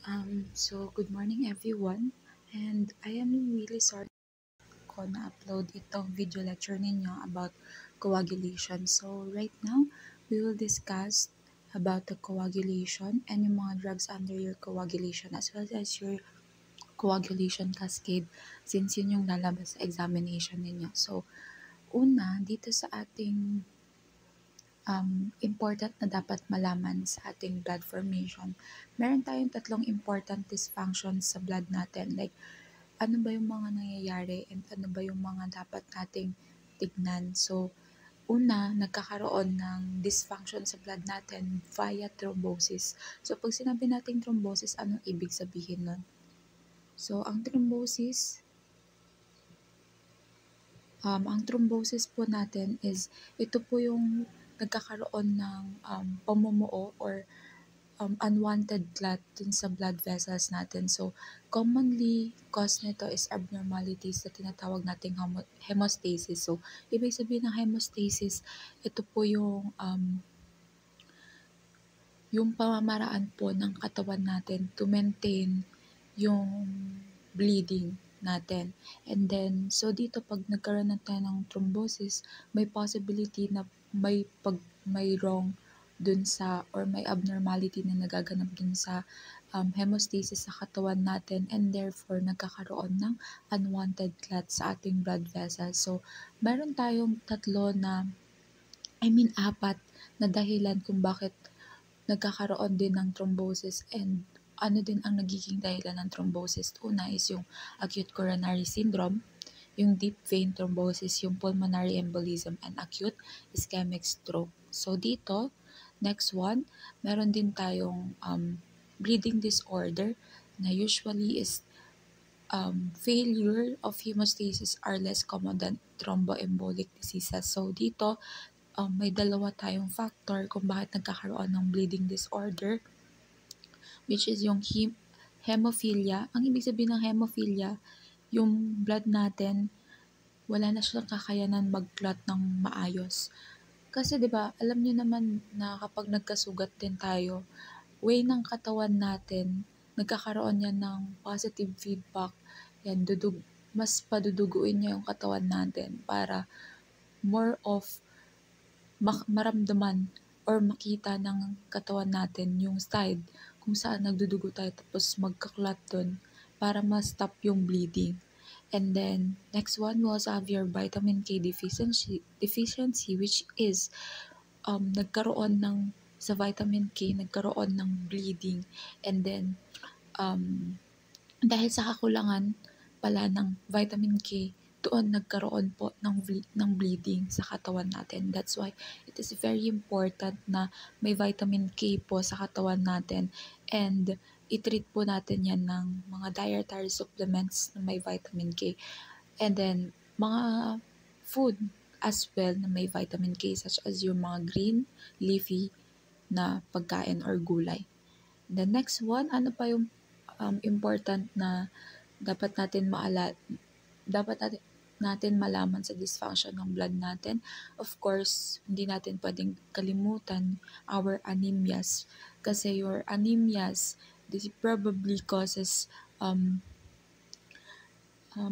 Good morning everyone, and I am really sorry ko na-upload itong video lecture ninyo about coagulation. So right now, we will discuss about the coagulation and yung mga drugs under your coagulation as well as your coagulation cascade since yun yung lalabas sa examination ninyo. So una, dito sa ating important na dapat malaman sa ating blood formation, meron tayong tatlong important dysfunctions sa blood natin. Like, ano ba yung mga nangyayari and ano ba yung mga dapat nating tignan. So, una, nagkakaroon ng dysfunction sa blood natin via thrombosis. So, pag sinabi nating thrombosis, anong ibig sabihin nun? So, ang thrombosis po natin is, ito po yung nagkakaroon ng pamumuo or unwanted clot dun sa blood vessels natin. So, commonly, cause nito is abnormalities na tinatawag nating hemostasis. So, ibig sabihin ng hemostasis, ito po yung pamamaraan po ng katawan natin to maintain yung bleeding natin. And then, so dito pag nagkaroon na tayo ng thrombosis, may possibility na may wrong dun sa or may abnormality na nagaganap dun sa hemostasis sa katawan natin, and therefore nagkakaroon ng unwanted clot sa ating blood vessels. So, meron tayong apat na dahilan kung bakit nagkakaroon din ng thrombosis and ano din ang nagiging dahilan ng thrombosis. Una is yung acute coronary syndrome, yung deep vein thrombosis, yung pulmonary embolism, and acute ischemic stroke. So dito, next one, meron din tayong bleeding disorder na usually is failure of hemostasis are less common than thromboembolic diseases. So dito, may dalawa tayong factor kung bakit nagkakaroon ng bleeding disorder, which is yung hemophilia. Ang ibig sabihin ng hemophilia, yung blood natin, wala na siyang kakayanan mag-clot ng maayos. Kasi 'di ba, alam niyo naman na kapag nagkasugat din tayo, way ng katawan natin, nagkakaroon yan ng positive feedback. Yan, mas paduduguin niya yung katawan natin para more of maramdaman or makita ng katawan natin yung side kung saan nagdudugo tayo tapos magka-clot dun para ma-stop yung bleeding. And then, next one, we also have your vitamin K deficiency which is nagkaroon ng sa vitamin K, nagkaroon ng bleeding. And then, dahil sa kakulangan pala ng vitamin K, doon nagkaroon po ng bleeding sa katawan natin. That's why it is very important na may vitamin K po sa katawan natin, and i-treat po natin yan ng mga dietary supplements na may vitamin K. And then, mga food as well na may vitamin K such as yung mga green, leafy na pagkain or gulay. The next one, ano pa yung important na dapat natin malaman sa dysfunction ng blood natin? Of course, hindi natin pwedeng kalimutan our anemias. Kasi your anemias, this probably causes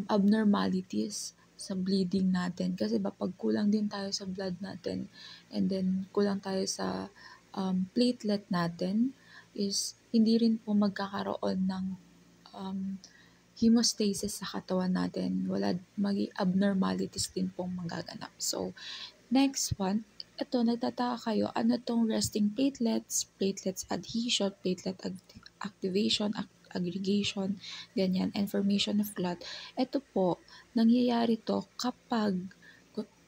abnormalities sa bleeding natin. Kasi pag kulang din tayo sa blood natin, and then kulang tayo sa platelet natin, is hindi rin po magkakaroon ng hemostasis sa katawan natin. Abnormalities din pong magaganap. So, next one, ito, nagtataka kayo, ano tong resting platelets, platelets adhesion, platelet activation, aggregation, ganyan, and formation of clot. Ito po, nangyayari to kapag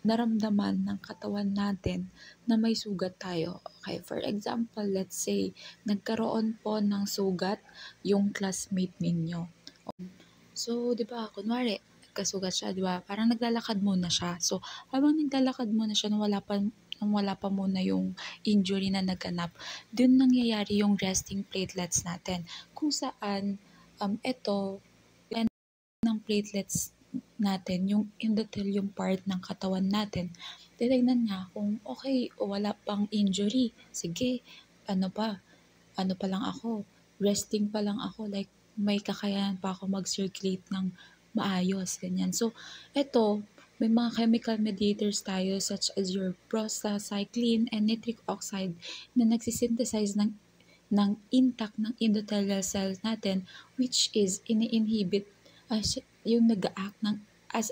naramdaman ng katawan natin na may sugat tayo. Okay, for example, let's say, nagkaroon po ng sugat yung classmate ninyo. So, di ba, kunwari, nagkasugat siya, di ba, parang naglalakad muna siya. So, habang naglalakad muna siya, nang wala pa muna yung injury na naganap, dun nangyayari yung resting platelets natin. Kung saan, ito, ng platelets natin, yung endothelium part ng katawan natin, titignan niya kung okay o wala pang injury. Sige, ano pa lang ako, resting pa lang ako, like may kakayahan pa ako mag-circulate ng maayos, ganyan. So, eto, may mga chemical mediators tayo such as your prostacyclin and nitric oxide na nagsisynthesize ng intact ng endothelial cells natin, which is ini-inhibit as yung nag-act ng as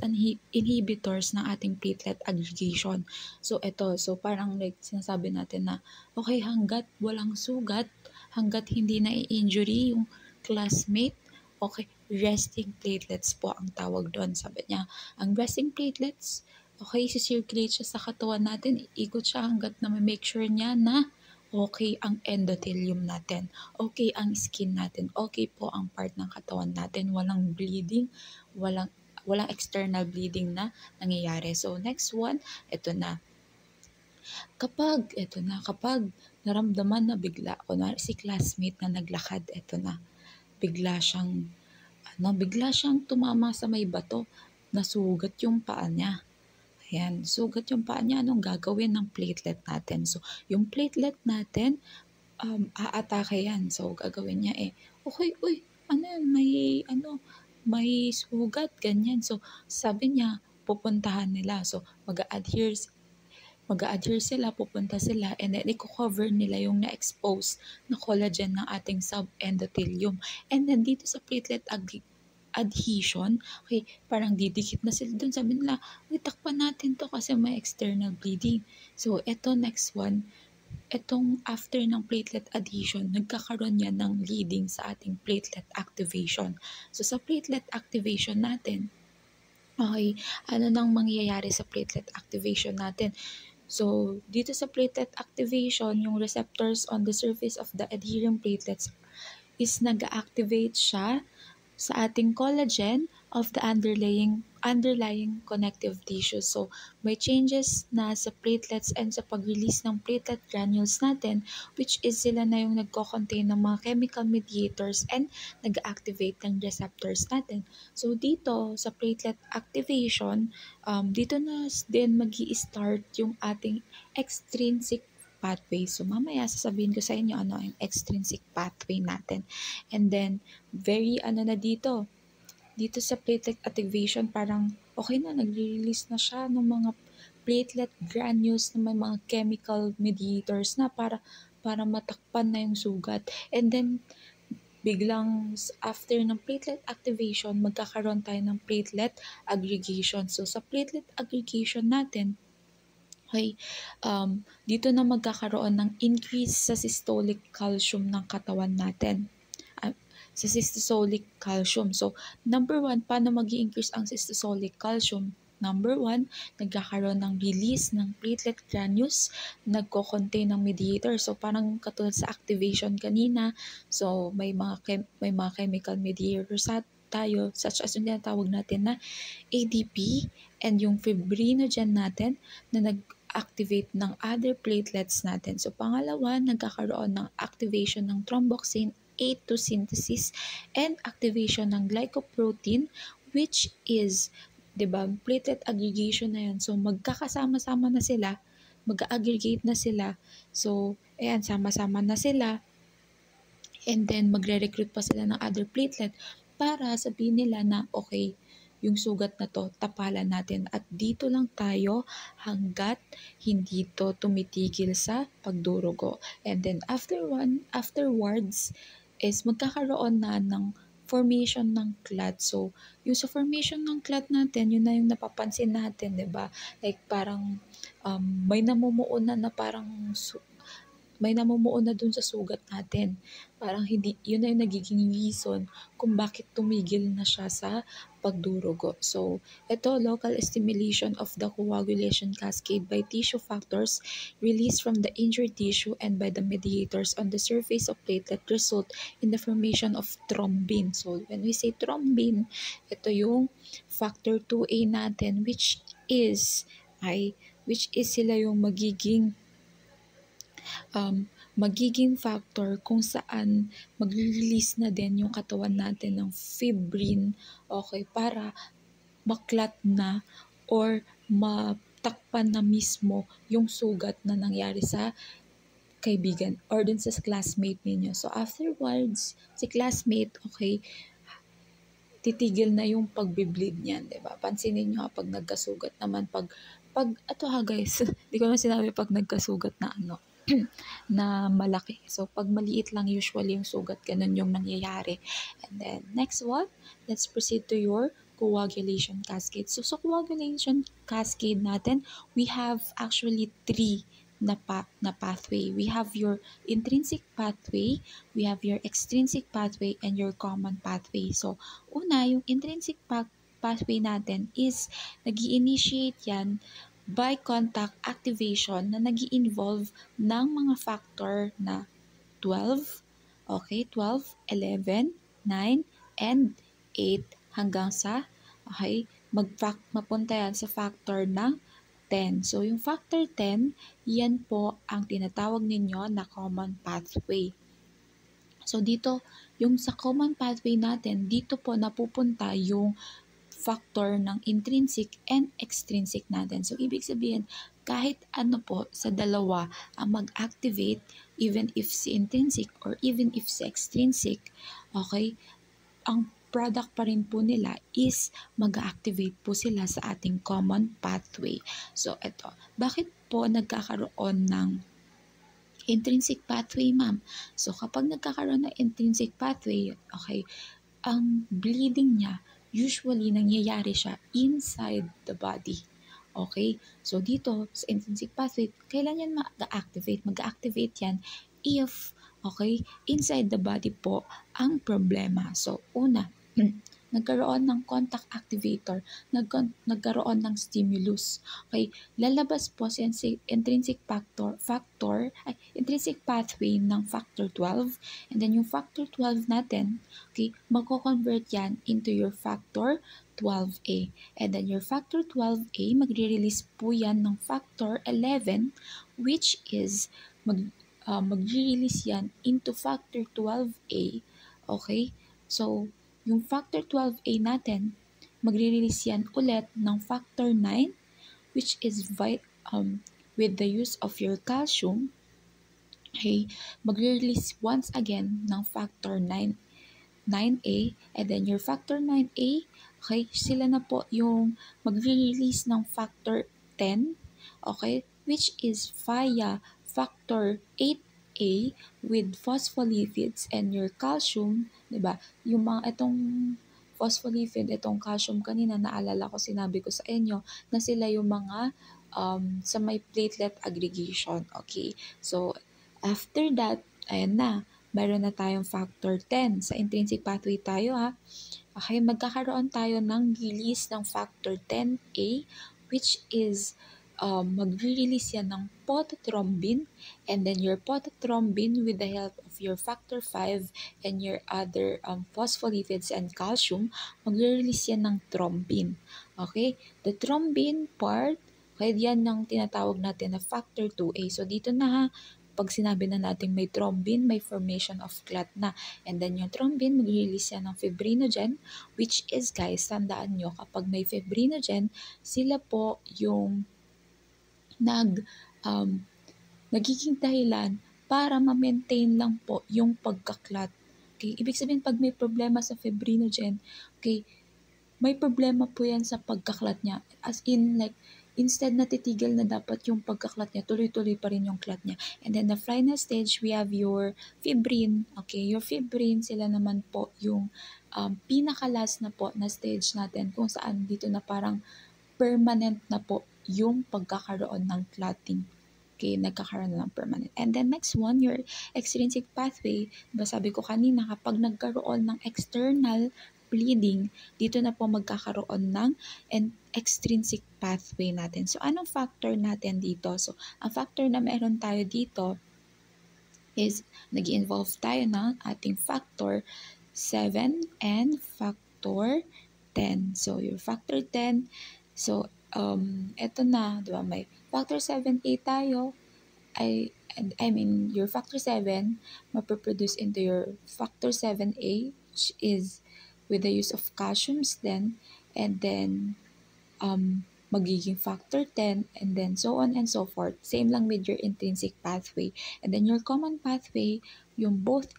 inhibitors ng ating platelet aggregation. So eto, so parang like sinasabi natin na okay, hanggat walang sugat, hanggat hindi na i-injury yung classmate, okay, resting platelets po ang tawag doon. Sabi niya, ang resting platelets, okay, si-circulate siya sa katawan natin, ikot siya hanggat na make sure niya na okay ang endothelium natin, okay ang skin natin, okay po ang part ng katawan natin, walang bleeding, walang walang external bleeding na nangyayari. So next one, ito na. Kapag naramdaman na bigla, kunwari si classmate na naglakad, ito na, bigla siyang tumama sa may bato, nasugat yung paa niya. Ayan, sugat yung paa niya, anong gagawin ng platelet natin? So, yung platelet natin, aatake yan. So, gagawin niya okay, uy, may sugat, ganyan. So, sabi niya, pupuntahan nila. So, mag-a-adhere sila, pupunta sila, and then i-cover nila yung na-expose na collagen ng ating subendothelium. And then dito sa platelet adhesion, okay, parang didikit na sila dun. Sabi nila, takpan natin to kasi may external bleeding. So, eto next one, etong after ng platelet adhesion, nagkakaroon yan ng leading sa ating platelet activation. So, sa platelet activation natin, okay, ano nang mangyayari sa platelet activation natin? So, dito sa platelet activation, yung receptors on the surface of the adherent platelets is nag-activate siya sa ating collagen of the underlying connective tissue. So, may changes na sa platelets and sa pag-release ng platelet granules natin, which is sila na yung nagko-contain ng mga chemical mediators and nag-activate ng receptors natin. So, dito sa platelet activation, dito na din mag-i-start yung ating extrinsic pathway. So, mamaya sasabihin ko sa inyo ano yung extrinsic pathway natin. And then, very dito sa platelet activation, parang okay na, nagre-release na siya ng mga platelet granules na may mga chemical mediators na para matakpan na yung sugat. And then, biglang after ng platelet activation, magkakaroon tayo ng platelet aggregation. So, sa platelet aggregation natin, okay, dito na magkakaroon ng increase sa systolic calcium ng katawan natin. Sa systolic calcium. So, number one, paano mag-i-increase ang systolic calcium? Number one, nagkakaroon ng release ng platelet granules, nagko-contain ng mediator. So, parang katulad sa activation kanina, so may mga chemical mediators tayo, such as yung tinatawag natin na ADP and yung fibrinogen natin na nag-activate ng other platelets natin. So, pangalawa, nagkakaroon ng activation ng thromboxane A2 synthesis and activation ng glycoprotein, which is, diba, platelet aggregation na yan. So, magkakasama-sama na sila, mag-aggregate na sila. So, ayan, sama-sama na sila. And then, magre-recruit pa sila ng other platelet para sabihin nila na, okay, yung sugat na to, tapalan natin. At dito lang tayo hanggat hindi to tumitigil sa pagdurugo. And then, afterwards, is magkakaroon na ng formation ng clot. So, yung sa formation ng clot natin, yun na yung napapansin natin, 'di ba? Like parang may namumuo na may namumuo na dun sa sugat natin. Parang hindi, yun na yung nagiging reason kung bakit tumigil na siya sa pagdurugo. So, ito, local stimulation of the coagulation cascade by tissue factors released from the injured tissue and by the mediators on the surface of platelet result in the formation of thrombin. So, when we say thrombin, ito yung factor 2A natin, which is sila yung magiging factor kung saan magre-release na din yung katawan natin ng fibrin, okay, para maklat na or matakpan na mismo yung sugat na nangyari sa kaibigan or dun sa classmate ninyo. So afterwards, si classmate, okay, titigil na yung pagbi-bleed niyan, 'di ba? Pansinin niyo pag nagkasugat naman pag ato ha guys, di ko naman sinabi pag nagkasugat na ano na malaki. So pag maliit lang usually yung sugat, ganun yung nangyayari. And then next one, let's proceed to your coagulation cascade. So coagulation cascade natin, we have actually three na pathway. We have your intrinsic pathway, we have your extrinsic pathway, and your common pathway. So una, yung intrinsic pathway natin is nag-initiate yan by contact activation na nag involve ng mga factor na 12, okay, 12, 11, 9, and 8 hanggang sa, okay, mapunta yan sa factor ng 10. So, yung factor 10, yan po ang tinatawag ninyo na common pathway. So, dito, yung sa common pathway natin, dito po napupunta yung factor ng intrinsic and extrinsic natin. So, ibig sabihin, kahit ano po sa dalawa ang mag-activate, even if si intrinsic or even if si extrinsic, okay, ang product pa rin po nila is mag-activate po sila sa ating common pathway. So, eto, bakit po nagkakaroon ng intrinsic pathway, ma'am? So, kapag nagkakaroon ng intrinsic pathway, okay, ang bleeding niya, usually nangyayari siya inside the body. Okay? So, dito sa intrinsic pathway, kailan yan mag-activate? Mag-activate yan if, okay, inside the body po ang problema. So, una, nagkaroon ng contact activator, nagkaroon ng stimulus. Okay, lalabas po si intrinsic intrinsic pathway ng factor 12, and then yung factor 12 natin, okay, magko-convert yan into your factor 12A. And then your factor 12A, magre-release po yan ng factor 11, which is magre-release yan into factor 12A. Okay? So, yung factor 12A natin, magre-release yan ulit ng factor 9, which is with the use of your calcium, okay, magre-release once again ng factor 9A, and then your factor 9A, okay, sila na po yung magre-release ng factor 10, okay, which is via factor 8A with phospholipids and your calcium, 'di ba? Yung mga itong phospholipid, itong calcium kanina naalala ko sinabi ko sa inyo na sila yung mga sa may platelet aggregation, okay? So after that, ayan na, mayroon na tayong factor 10. Sa intrinsic pathway tayo ha. Okay, magkakaroon tayo ng release ng factor 10A, which is magre-release yan ng potothrombin, and then your potothrombin with the help of your factor 5 and your other phospholipids and calcium, magre-release yan ng thrombin. Okay, the thrombin part, okay, yan yung tinatawag natin na factor 2A. So dito na ha, pag sinabi na natin may thrombin, may formation of clot na. And then yung thrombin, mag-release yan ng fibrinogen, which is, guys, tandaan nyo, kapag may fibrinogen, sila po yung nagiging dahilan para ma-maintain lang po yung pagkaklat. Okay? Ibig sabihin, pag may problema sa fibrinogen, okay, may problema po yan sa pagkaklat niya. As in, like, instead na titigil na dapat yung pagkaklat niya, tuloy-tuloy pa rin yung clot niya. And then the final stage, we have your fibrin. Okay, your fibrin, sila naman po yung pinakalas na po na stage natin kung saan dito na parang permanent na po yung pagkakaroon ng clotting. Okay, nagkakaroon na ng permanent. And then next one, your extrinsic pathway. Diba sabi ko kanina, kapag nagkaroon ng external bleeding, dito na po magkakaroon ng extrinsic pathway natin. So, anong factor natin dito? So, ang factor na meron tayo dito is nag-involve tayo ng ating factor 7 and factor 10. So, your factor 10, so, eto na, di ba, may factor 7A tayo, your factor 7 mapaproduce into your factor 7A, which is with the use of calciums then, and then magiging factor 10, and then so on and so forth. Same lang with your intrinsic pathway. And then your common pathway, yung both,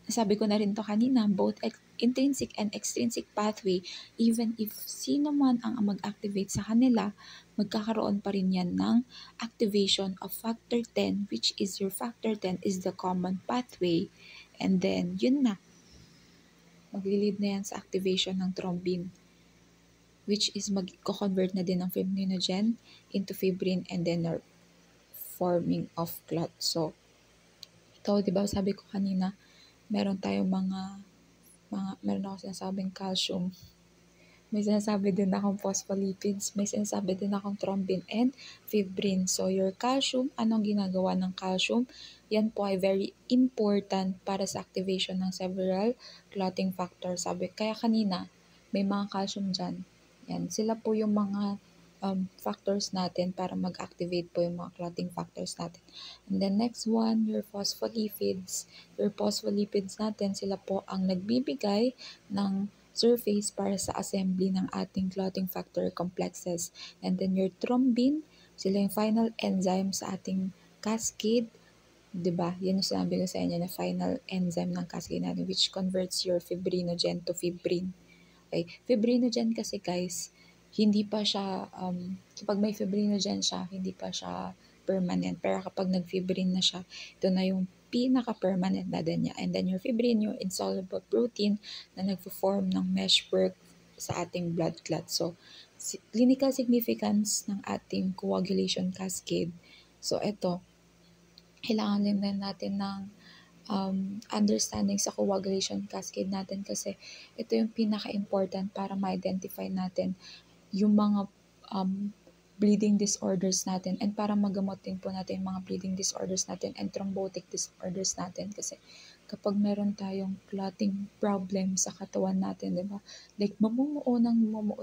sabi ko na rin to kanina, both intrinsic and extrinsic pathway, even if sino man ang mag-activate sa kanila, magkakaroon pa rin yan ng activation of factor 10, which is your factor 10 is the common pathway. And then, yun na, magli-lead na yan sa activation ng thrombin, which is mag-convert na din ng fibrinogen into fibrin and then forming of clot. So, ito, di ba sabi ko kanina, meron tayong meron ako sinasabing calcium. May sinasabi din akong phospholipids, may sinasabi din akong thrombin and fibrin. So, your calcium, anong ginagawa ng calcium? Yan po ay very important para sa activation ng several clotting factors. Sabi, kaya kanina, may mga calcium dyan. Yan, sila po yung mga factors natin para mag-activate po yung mga clotting factors natin. And then next one, your phospholipids. Your phospholipids natin, sila po ang nagbibigay ng surface para sa assembly ng ating clotting factor complexes. And then your thrombin, sila yung final enzyme sa ating cascade. Diba? Yan yung sinabi ko sa inyo na final enzyme ng cascade natin, which converts your fibrinogen to fibrin. Okay? Fibrinogen kasi guys, hindi pa siya, kapag may fibrinogen siya, hindi pa siya permanent. Pero kapag nag-fibrin na siya, ito na yung pinaka-permanent na din niya. And then your fibrin, yung insoluble protein na nagpo-form ng meshwork sa ating blood clot. So, clinical significance ng ating coagulation cascade. So, ito, kailangan din natin ng understanding sa coagulation cascade natin kasi ito yung pinaka-important para ma-identify natin yung mga bleeding disorders natin and para magamot din po natin yung mga bleeding disorders natin and thrombotic disorders natin kasi kapag meron tayong clotting problem sa katawan natin, di ba? Like, mamumuo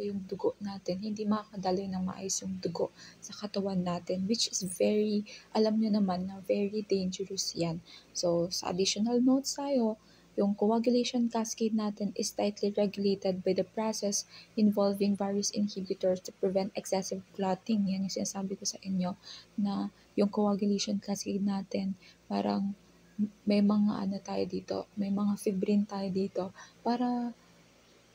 yung dugo natin, hindi makakadaloy ng maayos yung dugo sa katawan natin, which is very, alam nyo naman na very dangerous yan. So, sa additional notes tayo, yung coagulation cascade natin is tightly regulated by the process involving various inhibitors to prevent excessive clotting. Yan yung sinasabi ko sa inyo na yung coagulation cascade natin, parang may mga tayo dito, may mga fibrin tayo dito para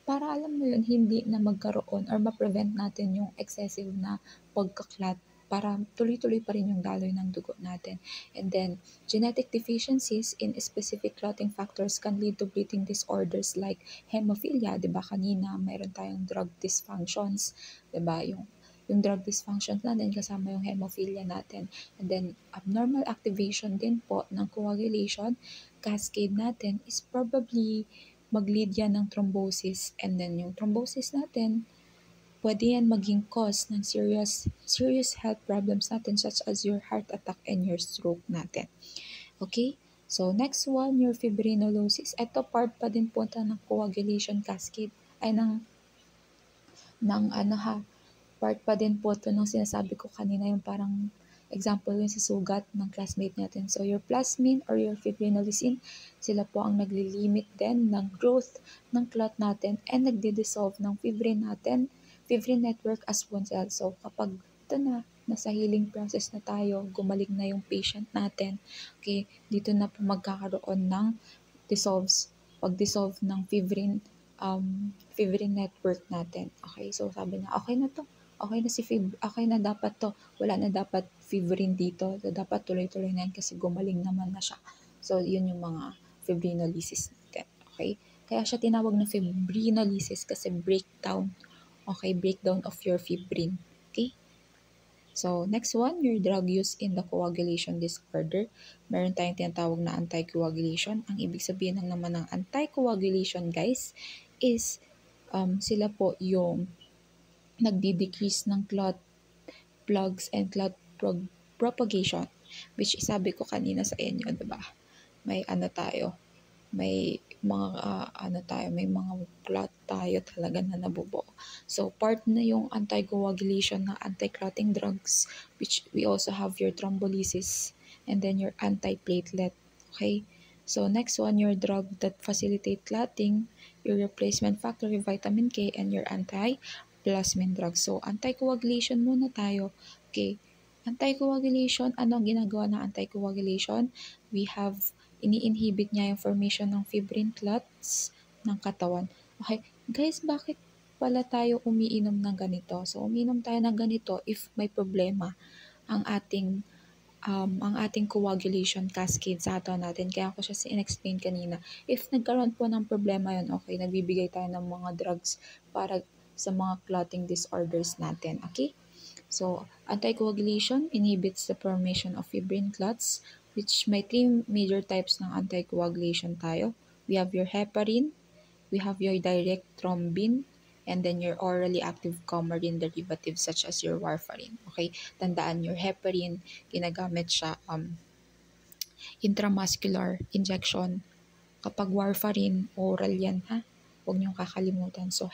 alam mo yun, hindi na magkaroon or ma-prevent natin yung excessive na pagkaklat para tuloy-tuloy pa rin yung daloy ng dugo natin. And then, genetic deficiencies in specific clotting factors can lead to bleeding disorders like hemophilia, di ba kanina, mayroon tayong drug dysfunctions, di ba, yung drug dysfunction natin kasama yung hemophilia natin. And then, abnormal activation din po ng coagulation cascade natin is probably mag-lead yan ng thrombosis. And then, yung thrombosis natin, pwede yan maging cause ng serious health problems natin such as your heart attack and your stroke natin. Okay? So, next one, your fibrinolysis. Ito part pa din po ng coagulation cascade ay part pa din po ito ng sinasabi ko kanina, yung parang example yung sa sugat ng classmate natin. So, your plasmin or your fibrinolysin, sila po ang naglilimit din ng growth ng clot natin and nagdi-dissolve ng fibrin natin, fibrin network as one cell. So, kapag ito na, nasa healing process na tayo, gumaling na yung patient natin, okay, dito na po magkakaroon ng pag-dissolve ng fibrin network natin. Okay, so sabi niya, okay na to. Okay na dapat to. Wala na dapat fibrin dito. So, dapat tuloy-tuloy na yan kasi gumaling naman na siya. So, yun yung mga fibrinolysis natin. Okay? Kaya siya tinawag na fibrinolysis kasi breakdown. Okay? Breakdown of your fibrin. Okay? So, next one, your drug use in the coagulation disorder. Meron tayong tinatawag na anticoagulation. Ang ibig sabihin naman ng anticoagulation, guys, is sila po yung nagdi-decrease ng clot plugs and clot propagation, which sabi ko kanina sa inyo, diba? May may mga clot tayo talaga na nabubuo. So, part na yung anticoagulation na anti-clotting drugs, which we also have your thrombolysis and then your antiplatelet. Okay? So, next one, your drug that facilitate clotting, your replacement factor, your vitamin K, and your plasmin drugs. So, anticoagulation muna tayo. Okay. Anticoagulation, ano ang ginagawa ng anticoagulation? We have, ini-inhibit niya yung formation ng fibrin clots ng katawan. Okay, guys, bakit pala tayo umiinom ng ganito? So, umiinom tayo ng ganito if may problema ang ating coagulation cascade sa katawan natin. Kaya ako siya in-explain kanina. If nagkaroon po ng problema yun, okay, nagbibigay tayo ng mga drugs para sa mga clotting disorders natin. Okay? So, anticoagulation inhibits the formation of fibrin clots, which may three major types ng anticoagulation tayo. We have your heparin, we have your direct thrombin, and then your orally active coumarin derivatives such as your warfarin. Okay? Tandaan, your heparin, ginagamit siya intramuscular injection. Kapag warfarin, oral yan ha. Huwag niyong kakalimutan. So,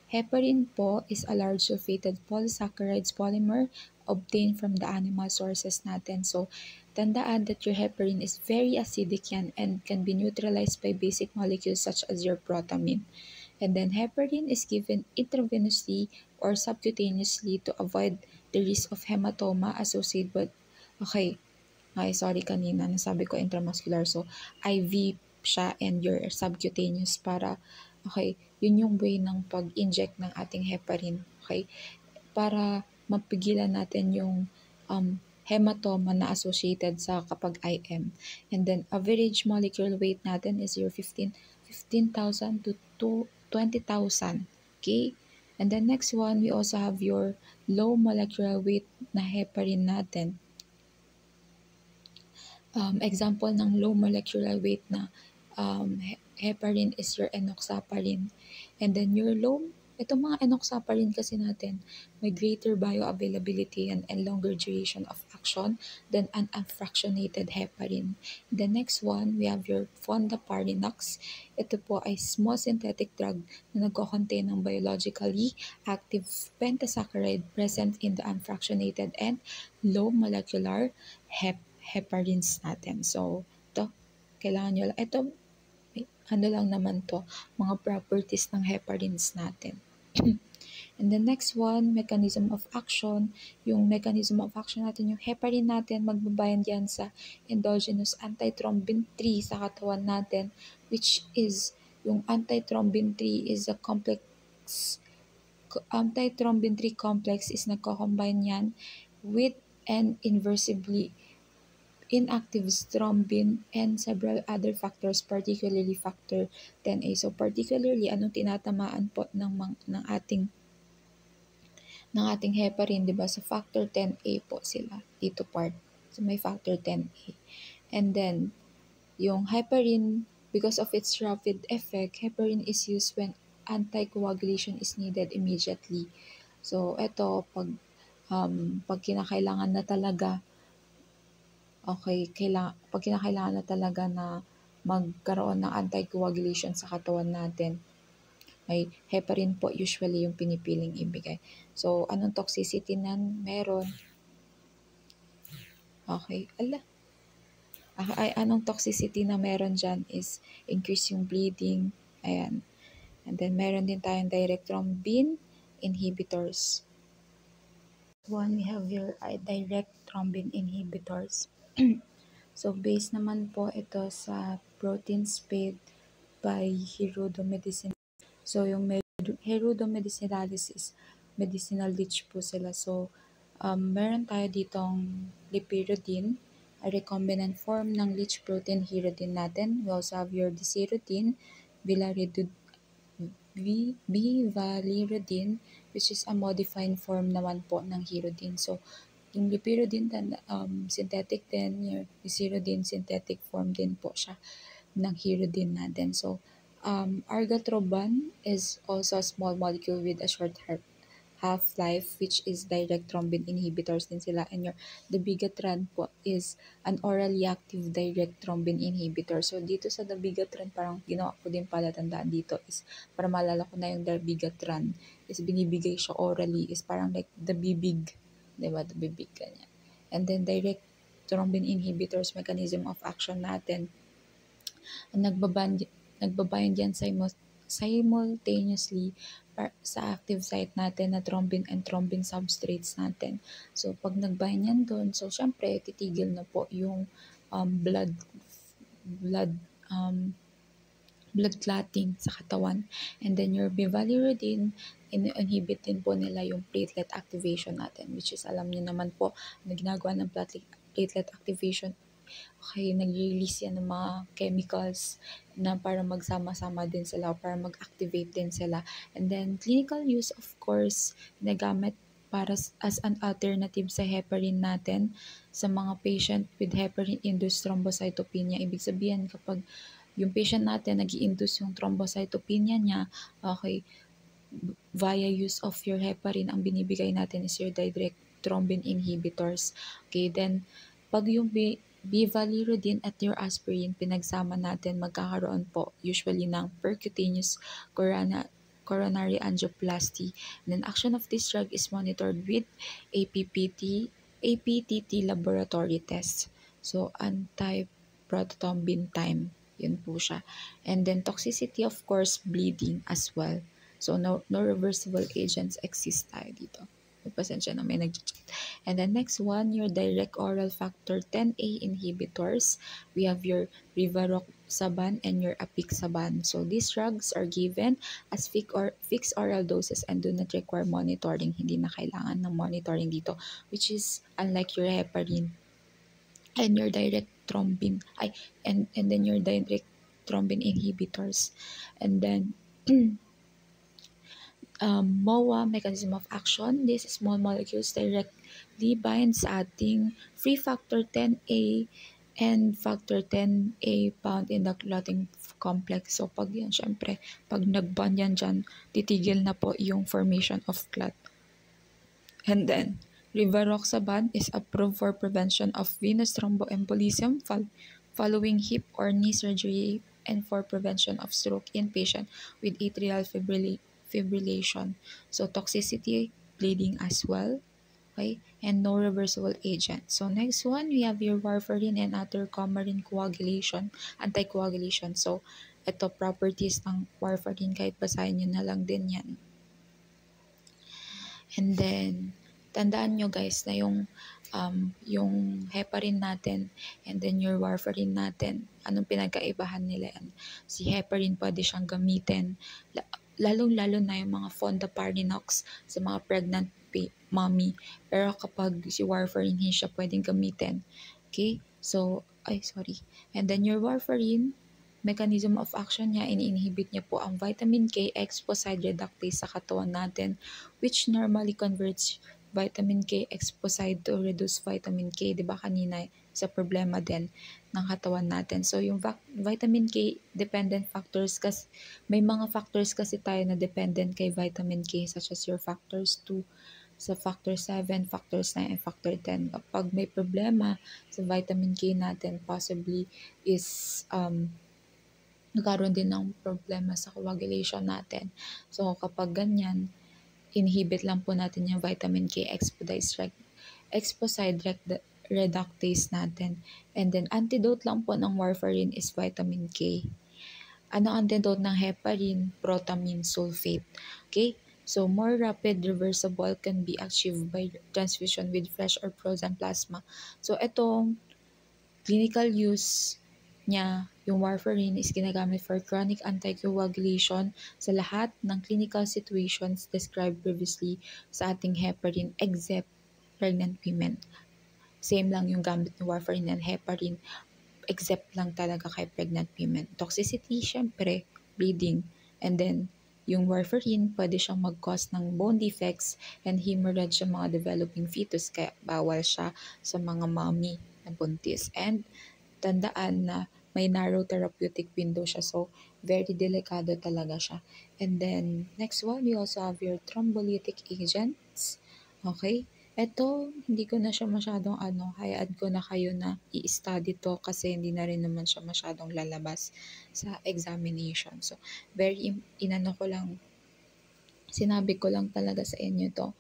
Heparin po is a large sulfated polysaccharides polymer obtained from the animal sources natin. So, tandaan that your heparin is very acidic yan and can be neutralized by basic molecules such as your protamine. And then heparin is given intravenously or subcutaneously to avoid the risk of hematoma associated with, okay, sorry kanina, nasabi ko intramuscular. So, IV siya and your subcutaneous para, okay, yun yung way ng pag-inject ng ating heparin, okay? Para mapigilan natin yung hematoma na associated sa kapag IM. And then, average molecular weight natin is your 15,000 to 20,000, okay? And then next one, we also have your low molecular weight na heparin natin. Example ng low molecular weight na heparin is your enoxaparin. And then your low, itong mga enoxaparin kasi natin, may greater bioavailability and longer duration of action than an unfractionated heparin. The next one, we have your fondaparinux. Ito po ay small synthetic drug na nagko-contain ng biologically active pentasaccharide present in the unfractionated and low molecular heparins natin. So, ito, kailangan nyo lang. Ito, ano lang naman to, mga properties ng heparins natin. And the next one, mechanism of action. Yung mechanism of action natin, yung heparin natin, magbabayan yan sa endogenous antithrombin 3 sa katawan natin, which is, yung antithrombin 3 is a complex, antithrombin 3 complex is nagko-combine yan with an inversibly inactive thrombin and several other factors, particularly factor 10A. So particularly anong tinatamaan po ng ating heparin, 'di ba? Sa factor 10A po sila dito part. So may factor 10A. And then yung heparin, because of its rapid effect, heparin is used when anticoagulation is needed immediately. So ito pag kinakailangan na talaga, okay, pag kinakailangan na talaga na magkaroon ng anticoagulation sa katawan natin, ay heparin po usually yung pinipiling ibigay. So, anong toxicity nan meron? Okay, anong toxicity na meron dyan is increase yung bleeding, ayan. And then, meron din tayong direct thrombin inhibitors. One, we have your direct thrombin inhibitors. So, based naman po ito sa protein spade by Hirudo Medicine. So, yung Hirudo Medicinalis is medicinal leech po sila. So, meron tayo ditong lipirodin, a recombinant form ng leech protein hirodin natin. We also have your desirodin, bivalirudin, which is a modified form naman po ng hirodin. So, yung lipirodin, synthetic din, yung desirodin, synthetic form din po siya ng hirodin natin. So, argatroban is also a small molecule with a short half-life, which is direct thrombin inhibitors din sila. And your dabigatran po is an orally active direct thrombin inhibitor. So, dito sa dabigatran, parang ginawa ko din pala tandaan dito is, para maalala ko na yung dabigatran, is binibigay siya orally, is parang like dabibig, diba? Dabibig ganyan. And then, direct thrombin inhibitors, mechanism of action natin, nagbabind yan simultaneously sa active site natin na thrombin and thrombin substrates natin. So, pag nag-bind yan doon, so syempre, titigil na po yung blood blood um, blood clotting sa katawan. And then your bivalirudin, inhibit din po nila yung platelet activation natin, which is alam niyo naman po na ginagawa ng platelet activation. Okay, nag-release yan ng mga chemicals na para magsama-sama din sila o para mag-activate din sila. And then clinical use, of course, nagamit para as an alternative sa heparin natin sa mga patient with heparin-induced thrombocytopenia. Ibig sabihin, kapag yung patient natin nag-i-induce yung thrombocytopenia niya, okay, via use of your heparin, ang binibigay natin is your direct thrombin inhibitors. Okay, then pag yung bivalirudin at your aspirin pinagsama natin, magkakaroon po usually ng percutaneous coronary angioplasty. And then action of this drug is monitored with APTT laboratory test. So anti-prothrombin time, yun po siya. And then toxicity, of course, bleeding as well. So no reversible agents exist tayo dito. Pasensya na, may nag-chat. And then next one, your direct oral factor 10A inhibitors. We have your rivaroxaban and your apixaban. So these drugs are given as fixed oral doses and do not require monitoring. Hindi na kailangan ng monitoring dito, which is unlike your heparin and your direct thrombin and then your direct thrombin inhibitors. And then MOA, mechanism of action. These small molecules directly bind sa ating free factor 10A and factor 10A found in the clotting complex. So pag yan, syempre, pag nag-bond yan dyan, titigil na po yung formation of clot. And then, rivaroxaban is approved for prevention of venous thromboembolism following hip or knee surgery and for prevention of stroke in patient with atrial fibrillation. So toxicity, bleeding as well, okay, and no reversible agent. So next one, we have your warfarin and other coumarin coagulation, anticoagulation. So ito properties ng warfarin, kahit basahin nyo na lang din yan. And then tandaan nyo guys na yung heparin natin and then your warfarin natin, anong pinagkaibahan nila yan? Si heparin pwede siyang gamitin, lalong-lalo na yung mga fondaparinux sa mga pregnant mommy. Pero kapag si warfarin, hindi siya pwedeng gamitin. Okay? So, and then your warfarin, mechanism of action niya, ini-inhibit niya po ang vitamin K exposide reductase sa katawan natin, which normally converts vitamin K exposide to reduce vitamin K. Diba kanina sa problema din ng katawan natin. So yung vitamin K dependent factors, kasi may mga factors kasi tayo na dependent kay vitamin K, such as your factors 2, sa factor 7, factors 9, and factor 10. Kapag may problema sa vitamin K natin, possibly is nagkaroon din ng problema sa coagulation natin. So kapag ganyan, inhibit lang po natin yung vitamin K exposide reductase natin. And then antidote lang po ng warfarin is vitamin K. Ano antidote ng heparin? Protamine sulfate. Okay? So more rapid reversible can be achieved by transfusion with fresh or frozen plasma. So itong clinical use niya, yung warfarin is ginagamit for chronic anticoagulation sa lahat ng clinical situations described previously sa ating heparin except pregnant women. Same lang yung gamit ng warfarin and heparin except lang talaga kay pregnant women. Toxicity, syempre, bleeding. And then, yung warfarin, pwede siyang mag-cause ng bone defects and hemorrhage sa mga developing fetus, kaya bawal siya sa mga mommy na buntis. And tandaan na may narrow therapeutic window siya, so very delikado talaga siya. And then next one, we also have your thrombolytic agents. Okay, eto hindi ko na siya masyadong hayaan ko na kayo na i-study to kasi hindi na rin naman siya masyadong lalabas sa examination. So very sinabi ko lang talaga sa inyo to,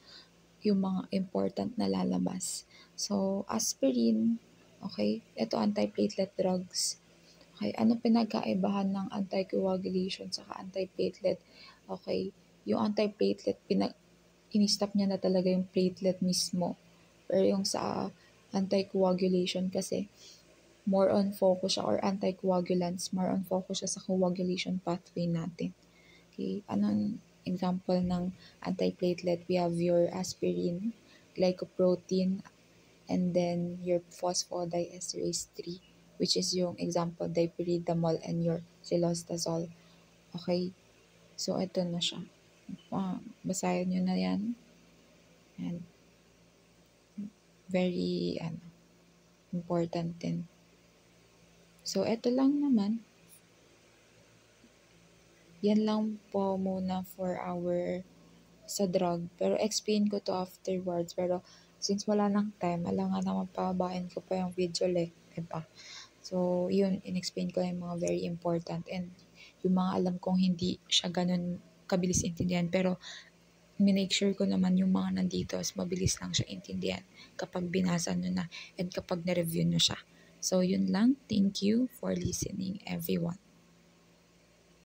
yung mga important na lalabas. So aspirin, okay, ito antiplatelet drugs. Okay, ano pinagkaibahan ng anticoagulation sa antiplatelet? Okay, yung anti-platelet, in-stop niya na talaga yung platelet mismo. Pero yung sa anticoagulation kasi, more on focus siya, or anticoagulants, more on focus siya sa coagulation pathway natin. Okay, anong example ng antiplatelet? We have your aspirin, glycoprotein, and then your phosphodiesterase 3, which is yung example, dipyridamole and your cilostazol. Okay, so ito na siya. Basahin nyo na yan. And very important din. So, ito lang naman. Yan lang po muna for our sa drug. Pero explain ko to afterwards. Pero since wala nang time, alam nga naman pababain ko pa yung video diba? So, yun, in-explain ko yung mga very important. And yung mga alam kong hindi siya ganun kabilis intindihan. Pero minake sure ko naman yung mga nandito is mabilis lang siya intindihan kapag binasa nyo na and kapag na-review nyo siya. So, yun lang. Thank you for listening, everyone.